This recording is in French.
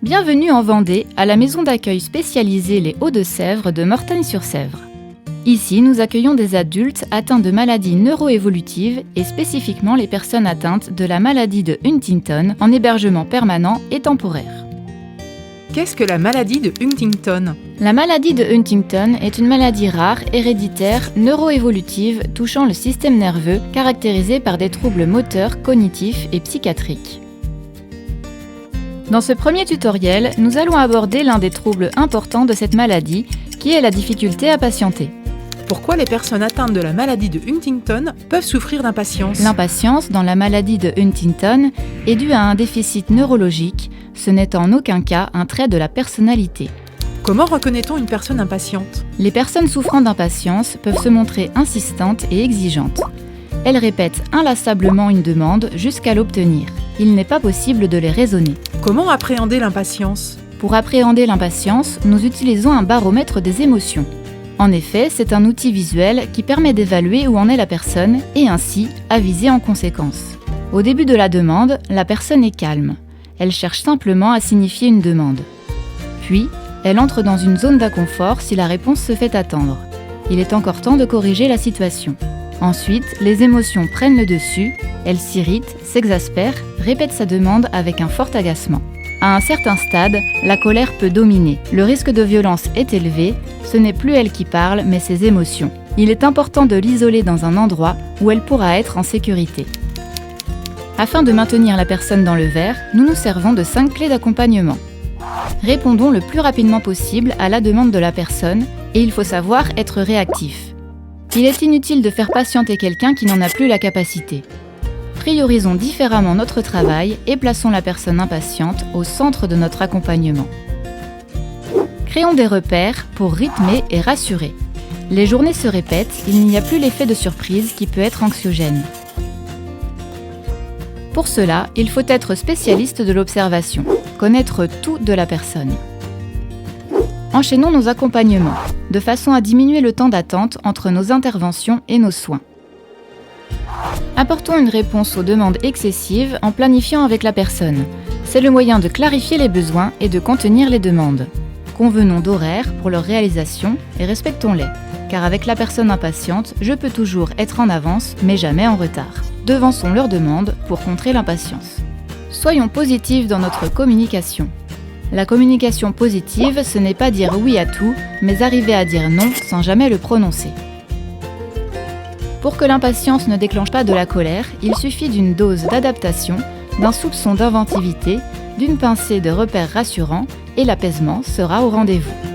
Bienvenue en Vendée, à la maison d'accueil spécialisée Les Hauts-de-Sèvres de Mortagne-sur-Sèvre. Ici, nous accueillons des adultes atteints de maladies neuroévolutives et spécifiquement les personnes atteintes de la maladie de Huntington en hébergement permanent et temporaire. Qu'est-ce que la maladie de Huntington ? La maladie de Huntington est une maladie rare, héréditaire, neuroévolutive touchant le système nerveux, caractérisée par des troubles moteurs, cognitifs et psychiatriques. Dans ce premier tutoriel, nous allons aborder l'un des troubles importants de cette maladie, qui est la difficulté à patienter. Pourquoi les personnes atteintes de la maladie de Huntington peuvent souffrir d'impatience ? L'impatience dans la maladie de Huntington est due à un déficit neurologique, ce n'est en aucun cas un trait de la personnalité. Comment reconnaît-on une personne impatiente ? Les personnes souffrant d'impatience peuvent se montrer insistantes et exigeantes. Elles répètent inlassablement une demande jusqu'à l'obtenir. Il n'est pas possible de les raisonner. Comment appréhender l'impatience ? Pour appréhender l'impatience, nous utilisons un baromètre des émotions. En effet, c'est un outil visuel qui permet d'évaluer où en est la personne et ainsi aviser en conséquence. Au début de la demande, la personne est calme. Elle cherche simplement à signifier une demande. Puis, elle entre dans une zone d'inconfort si la réponse se fait attendre. Il est encore temps de corriger la situation. Ensuite, les émotions prennent le dessus, elle s'irrite, s'exaspère, répète sa demande avec un fort agacement. À un certain stade, la colère peut dominer. Le risque de violence est élevé, ce n'est plus elle qui parle, mais ses émotions. Il est important de l'isoler dans un endroit où elle pourra être en sécurité. Afin de maintenir la personne dans le verre, nous nous servons de 5 clés d'accompagnement. Répondons le plus rapidement possible à la demande de la personne et il faut savoir être réactif. Il est inutile de faire patienter quelqu'un qui n'en a plus la capacité. Priorisons différemment notre travail et plaçons la personne impatiente au centre de notre accompagnement. Créons des repères pour rythmer et rassurer. Les journées se répètent, il n'y a plus l'effet de surprise qui peut être anxiogène. Pour cela, il faut être spécialiste de l'observation, connaître tout de la personne. Enchaînons nos accompagnements, de façon à diminuer le temps d'attente entre nos interventions et nos soins. Apportons une réponse aux demandes excessives en planifiant avec la personne. C'est le moyen de clarifier les besoins et de contenir les demandes. Convenons d'horaires pour leur réalisation et respectons-les, car avec la personne impatiente, je peux toujours être en avance, mais jamais en retard. Devançons leurs demandes pour contrer l'impatience. Soyons positifs dans notre communication. La communication positive, ce n'est pas dire oui à tout, mais arriver à dire non sans jamais le prononcer. Pour que l'impatience ne déclenche pas de la colère, il suffit d'une dose d'adaptation, d'un soupçon d'inventivité, d'une pincée de repères rassurants et l'apaisement sera au rendez-vous.